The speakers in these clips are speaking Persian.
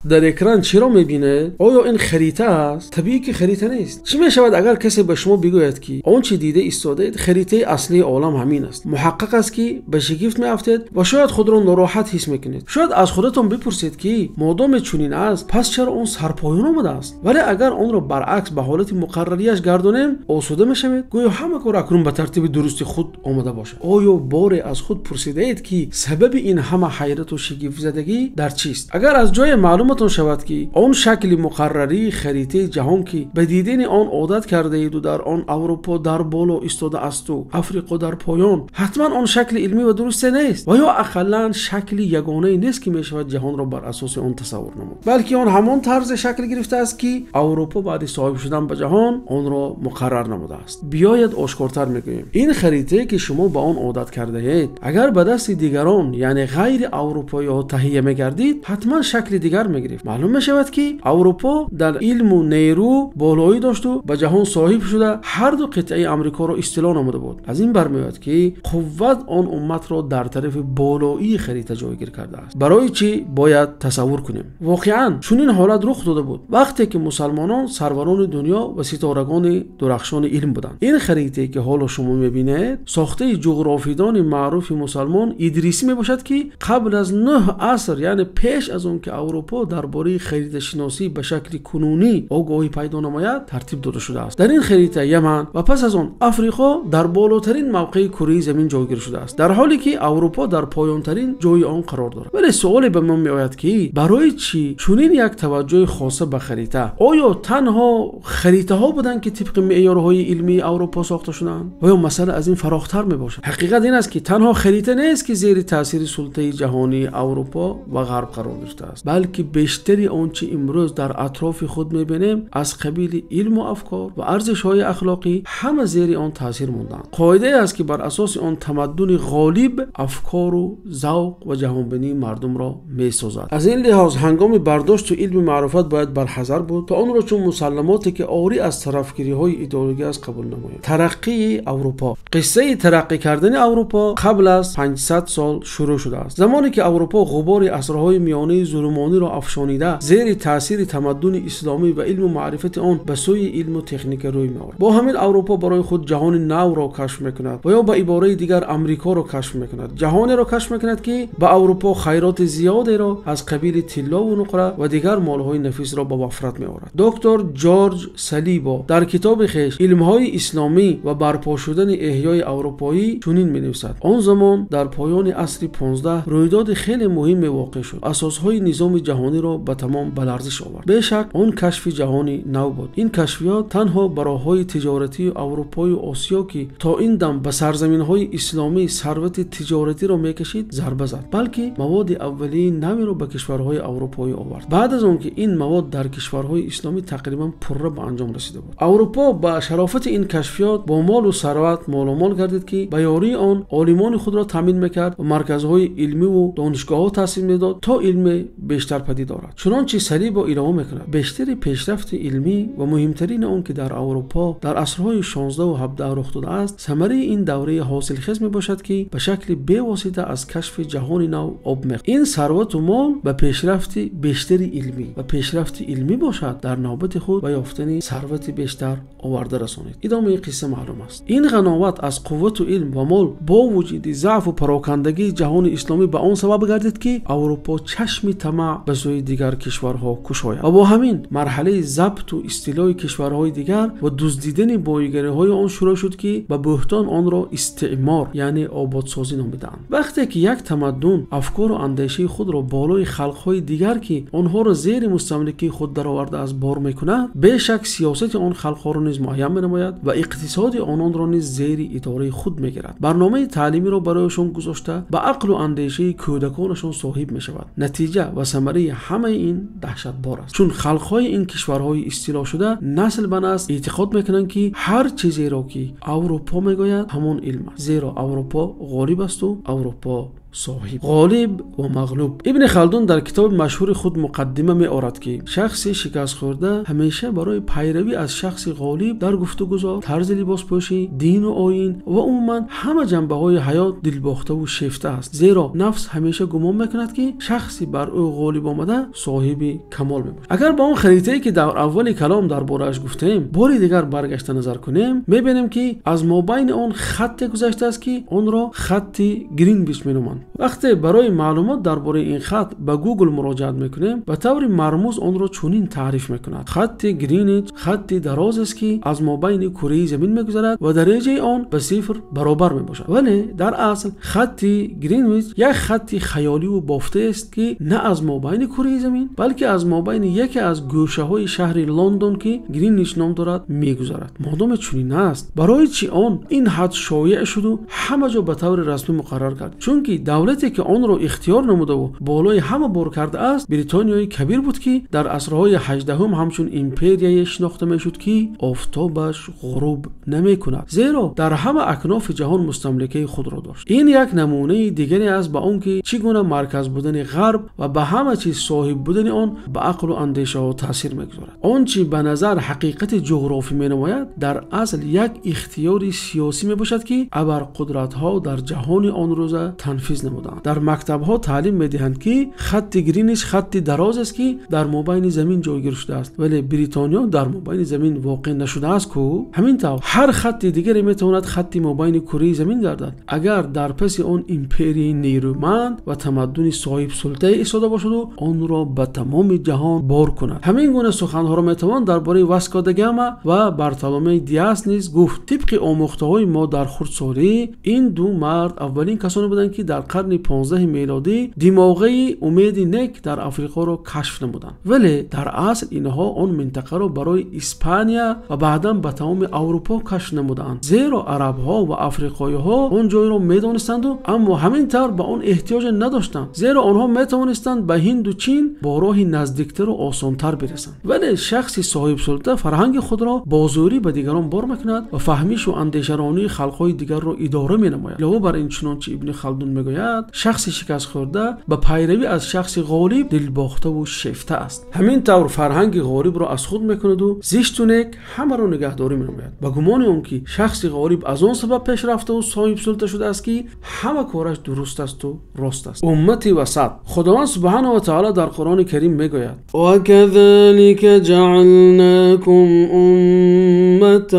در اکران چرا میبینه؟ آیا این خریطه است؟ طبیعی که خریطه نیست. چی میشود اگر کسی به شما بگوید که اون چی دیده ایستاده خریطه اصلی عالم همین است؟ محقق است که به شگفت میافتید و شاید خود را ناراحت حس میکنید. شاید از خودتون بپرسید که مادام چنین است پس چرا اون سرپایان آمده است؟ ولی اگر اون را برعکس به حالت مقرریش گردانیم آسوده میشوید، گویا همه کار اکنون به ترتیب درست خود آمده باشه. آیا بار از خود پرسیده اید که سبب این همه حیرت و شگفت زدگی در چیست؟ اگر از جای معلومتون شود که اون شکل مقرری خریطه جهان که به دیدن آن عادت کرده اید و در آن اروپا در بالا ایستاده است و افریقا در پایان، حتما آن شکل علمی و درسته نیست و یا اقلا شکل یگانه نیست که میشود جهان را بر اساس آن تصور نمود، بلکه آن همان طرز شکل گرفته است که اروپا بعد صاحب شدن به جهان آن را مقرر نموده است. بیاید آشکارتر میگوییم این خریطه که شما به آن عادت کرده اید اگر به دست دیگران یعنی غیر اروپایی ها تهیه میگردید حتما شکل دیگر میگرفت. معلوم میشود که اروپا در علم و نیرو بالایی داشت و به جهان صاحب شده هر دو قطعه امریکا را استیلا نموده بود. از این برمیاد که قوت آن امت را در طرف بالایی خریطه جایگیر کرده است. برای چی باید تصور کنیم؟ واقعا چون این حالت رخ داده بود وقتی که مسلمانان سروران دنیا و ستارگان درخشان علم بودند. این خریطه که حالا شما میبینید ساخته جغرافیدان معروف مسلمان ادریسی میباشد که قبل از 9 عصر یعنی پیش از اون که اروپا درباره خریطه شناسی به شکل کنونی آگاهی پیدا نماید ترتیب داده شده است. در این خریطه یمن و پس از آن افریقا در بالاترین موقع کره زمین جایگیر شده است، در حالی که اروپا در پایانترین جای آن قرار دارد. ولی سوالی به من میآید که برای چی چنین یک توجه خاصه به خریطه؟ آیا تنها خریطه ها بودند که طبق معیارهای علمی اروپا ساخته شدند؟ آیا مسئله از این فراختر میباشد؟ حقیقت این است که تنها خریطه نیست که زیر تاثیر سلطه جهانی اروپا و غرب قرار گرفته است، بلکه بیشتری آنچه امروز در اطراف خود میبینیم از قبیل علم و افکار و ارزش‌های اخلاقی همه زیر آن تاثیر موندند. قاعده است که بر اساس آن تمدن غالب افکار و ذوق و جهانبینی مردم را میسازد. از این لحاظ هنگام برداشت و علم معرفت باید برحذر بود تا آن را چون مسلماتی که عاری از طرفگیری‌های ایدئولوژی است قبول نماییم. ترقی اروپا. قصه ترقی کردن اروپا قبل از 500 سال شروع شده است. زمانی که اروپا غبار عصرهای میانه ظلمانی را افشانیده زیر تاثیر تمدن اسلامی و علم و معرفت آن به سوی علم و تکنیک روی می‌آورد. با همین اروپا برای خود جهان نو را کشف می‌کند و یا به عباره دیگر امریکا را کشف می‌کند. جهانی را کشف می‌کند که به اروپا خیرات زیادی را از قبیل طلا و نقره و دیگر مال‌های نفیس را به وفرت می‌آورد. دکتر جورج سالیبا در کتاب خویش علم‌های اسلامی و برپا شدن احیای اروپایی چنین می‌نویسد: آن زمان در پایان عصر 15 رویداد خیلی مهم واقع شد. اساس‌های نظام جهانی را به تمام به لرزش آورد. بیشک آن کشف جهانی نو بود. این کشفیات تنها به راه‌های تجارتی اروپا و آسیا که تا این دم به سرزمین‌های اسلامی ثروت تجارتی را می‌کشید ضربه زد، بلکه مواد اولیه نوی را به کشورهای اروپایی آورد. بعد از آن که این مواد در کشورهای اسلامی تقریبا پره به انجام رسیده بود، اروپا با شرافت این کشفیات با مال و ثروت مالامال گردید که به یاری آن عالمان خود را تامین می‌کرد و مرکزهای علمی و دانشگاه‌ها تأسیس می‌داد تا علم بیشتر پدید آورد. چنانچه سالیبا ادعا می‌کند بیشتر پیشرفت علمی و مهمترین آن که در اروپا در عصرهای 16 و 17 رخ داده است ثمره این دوره حاصلخیز میباشد که به شکل بی‌واسطه از کشف جهان نو آب می‌خورد. این ثروت و مال به پیشرفت بیشتر علمی و پیشرفت علمی باشد در نوبت خود به یافتن ثروت بیشتر آورده رسانید. ادامه قصه معلوم است. این قناعت از قوت و علم و مال با وجود ضعف و پراکندگی جهان اسلامی به آن سبب گردید که اروپا چشم طمع به سوی دیگر کشورها گشاید و با همین مرحله ضبط و استیلای کشورهای دیگر و دزدیدن بایگری‌های آن شروع شد که به بهتان آن را استعمار یعنی آبادسازی نامیدند. وقتی که یک تمدن افکار و اندیشه خود را بالای خلق‌های دیگر که آنها را زیر مستملکی خود درآورده از بار می‌کند، بیشک سیاست آن خلق‌ها را نیز معین می‌نماید و اقتصاد آنان را نیز زیر اداره خود می‌گیرد. برنامه تعلیمی را برایشان گذاشته به عقل و اندیشه کودکانشان صاحب می‌شود. نتیجه و ثمره همه این دهشتبار است، چون خلق‌های این کشورهای استیلا شده نسل به نسل اعتقاد می‌کنند که هر چیزی را که اروپا میگوید همان علم است، زیرا اروپا غالب است و اروپا صاحب، غالب و مغلوب. ابن خلدون در کتاب مشهور خود مقدمه می آورد که شخص شکست خورده همیشه برای پیروی از شخص غالب در گفتگوزار، طرز لباس پوشی، دین و آیین و عموما همه جنبه‌های حیات دلباخته و شیفته است، زیرا نفس همیشه گمان میکند که شخصی بر او غالب آمده صاحب کمال میباشد. اگر با اون خریطه‌ای که در اول کلام درباره‌اش گفتیم باری دیگر برگشته نظر کنیم، میبینیم که از مابین اون خط گذشته است که اون را خط گرینویچ مینامند. وقتی برای معلومات درباره این خط به گوگل مراجعه میکنیم، به طور مرموز اون را چنین تعریف میکند: خط گرینویچ خطی دراز است که از مابین کره زمین میگذرد و درجه آن به صفر برابر میباشد. ولی در اصل خط گرینویچ یک خط خیالی و بافته است که نه از مابین کره زمین بلکه از مابین یکی از گوشه‌های شهر لندن که گرینویچ نام دارد میگذرد. مادام چنین است، برای چی آن این حد شایع شد و همه جا به طور رسمی مقرر کرد؟ چون که دولتی که آن را اختیار نموده و بالای همه بر کرده است بریتانیای کبیر بود که در عصرهای 18 همچون ایمپریای شناخته میشد که آفتابش غروب نمیکند، زیرا در همه اکناف جهان مستملکه خود را داشت. این یک نمونه دیگری است به آن که چگونه مرکز بودن غرب و به همه چیز صاحب بودن آن به عقل و اندیشه ها تاثیر میگذارد. آنچه به نظر حقیقت جغرافی مینماید در اصل یک اختیار سیاسی میباشد که ابرقدرت ها در جهان آن روزه تنفیذ نمودند. در مکتب ها تعلیم میدهند که خط گرینویچ خط دراز است که در مابین زمین جایگیر شده است، ولی بریتانیا در مابین زمین واقع نشده است که همینطور هر خط دیگری میتواند خط مابین کره زمین گردد اگر در پس آن ایمپری نیرومند و تمدن صاحب سلطه ایستاده باشد و آن را به تمام جهان بار کند. همین گونه سخنها را میتوان درباره واسکو دا گاما و بارتولمئ دیاس نیز گفت. طبق آموخته‌های ما در خردسالی، این دو مرد اولین کسانی بودند که در قرن 15 میلادی دماغه امید نیک در آفریقا را کشف نمودند، ولی در اصل اینها آن منطقه را برای اسپانیا و بعداً به تمام اروپا کشف نمودند، زیرا عرب‌ها و آفریقایی‌ها آن جای را می‌دانستند و اما همینطور به آن احتیاج نداشتند، زیرا آنها می‌توانستند به هند و چین با راه نزدیکتر و آسان‌تر برسند. ولی شخصی صاحب سلطه فرهنگ خود را با زوری به دیگران بار می‌کند و فهمیش و اندیشه‌رانی خلق‌های دیگر را اداره می‌نماید. علاوه بر این، چنانچه ابن خلدون می‌گوید، شخصی شکست خورده به پیروی از شخص غالب دلباخته و شیفته است. همین طور فرهنگ غالب را از خود می‌کند و زشت و نیک همه را نگهداری می‌نماید. با گمان اون که شخص غالب از آن سبب پیش رفته و صاحب سلطه شده است که همه کارش درست است و راست است. امت وسط. خداوند سبحانه و تعالی در قرآن کریم میگوید: و كذلك جعلناكم امة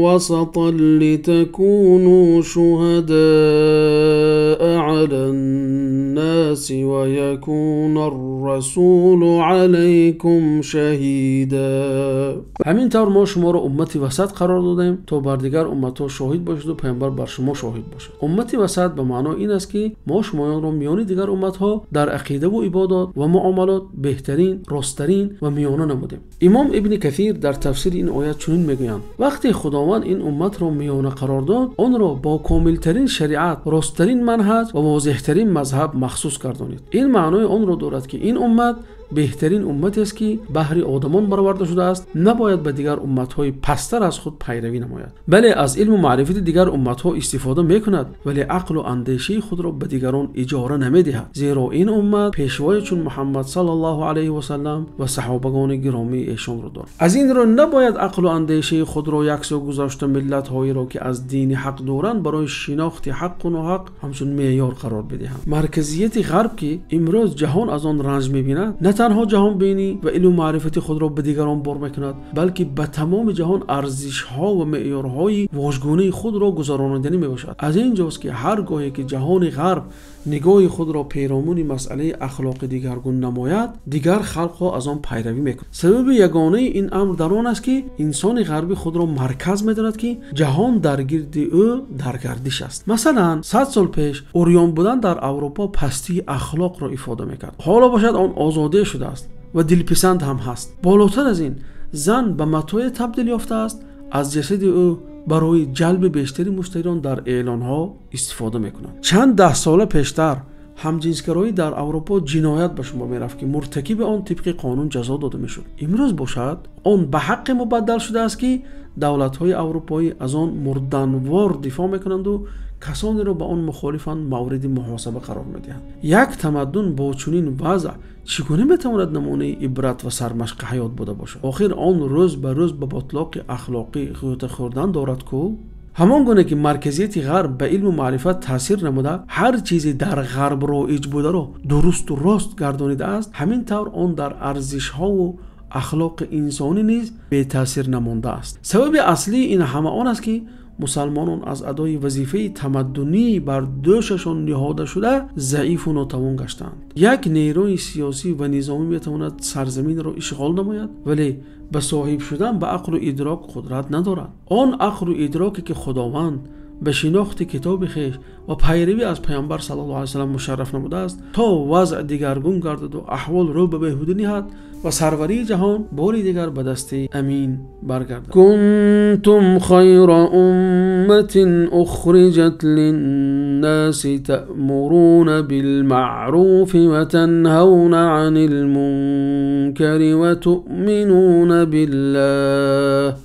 وسطا لتكونوا شهداء على الناس ويكون الرسول عليكم شهيدا. همین طور ما شما را امت وسط قرار دادیم تا بر دیگر امت‌ها شاهد باشید و پیامبر بر شما شاهد باشد. امت وسط به معنای این است که ما شمایان را میان دیگر امت‌ها در عقیده و عبادات و معاملات بهترین، راستترین و میانه نمودیم. امام ابن کثیر در تفسیر این آیه چنین میگویند: وقتی خداوند این امت را میانه قرار داد، آن را با کاملترین شریعت، راستترین منهج و واضحترین مذهب مخصوص گردانید. این معنای آن را دارد که این امت بهترین امت است که بهر آدمان برآورده شده است، نباید به دیگر امت‌های پستر از خود پیروی نماید، بلکه از علم و معرفت دیگر امت‌ها استفاده می‌کند، ولی عقل و اندیشه خود را به دیگران اجاره نمی‌دهد، زیرا این امت پیشوای چون محمد صلی الله علیه و سلم و صحابگان گرامی ایشان را دارد. از این رو نباید عقل و اندیشه خود را یکسو گذاشته ملت‌هایی را که از دین حق دارند برای شناخت حق و ناحق همچون معیار قرار بدهند. مرکزیت غرب که امروز جهان از آن رنج می‌بیند، نه تنها جهان بینی و علم و معرفت خود را به دیگران بار میکند، بلکه به تمام جهان ارزش ها و معیارهای واژگونه خود را گذراندنی میباشد. از اینجاست که هر گاهی که جهان غرب نگاه خود را پیرامون مسئله اخلاق دیگرگون نماید، دیگر خلق ها از آن پیروی میکنند. سبب یگانه این امر در آن است که انسان غربی خود را مرکز میداند که جهان در گرد او در گردش است. مثلا 100 سال پیش اوریان بودن در اروپا پستی اخلاق را افاده میکرد، حالا باشد آن آزاده شده است و دلپسند هم هست. بالاتر از این، زن به متاع تبدیل یافته است، از جسد او برای جلب بیشتری مشتریان در اعلان‌ها استفاده می‌کنند. چند ده سال پیشتر همجنسگرایی در اروپا جنایت به شما می‌رفت که مرتکب آن طبق قانون جزا داده می‌شد. امروز باشد آن به حق مبدل شده است که دولت‌های اروپایی از آن مردنوار دفاع می‌کنند و کسانی را به آن مخالفان مورد محاسبه قرار میدهند. یک تمدن با چنین وضع چگونه میتواند نمونه عبرت و سرمشق حیات بوده باشد؟ آخر آن روز به روز به باطلاق اخلاقی غوطه خوردن دارد کو؟ همان گونه که مرکزیت غرب به علم و معرفت تاثیر نموده، هر چیزی در غرب رایج بوده را درست و راست گردانیده است، همین طور آن در ارزش ها و اخلاق انسانی نیز به تاثیر نمانده است. سبب اصلی این همه آن است که مسلمانان از ادای وظیفه تمدنی بر دوششان نهاده شده ضعیف و ناتوان گشتند. یک نیروی سیاسی و نظامی میتواند سرزمین را اشغال نماید، ولی به صاحب شدن به عقل و ادراک قدرت ندارد. آن عقل و ادراکی که خداوند به شناخت کتاب خویش و پیروی از پیامبر صلی الله علیه و سلم مشرف نموده است تا وضع دیگرگون گردد و احوال رو به بهبودی نهد و سروری جهان باری دیگر به دست امین برگردد. کنتم خیر امت اخرجت للناس تأمرون بالمعروف و تنهون عن المنکر و تؤمنون بالله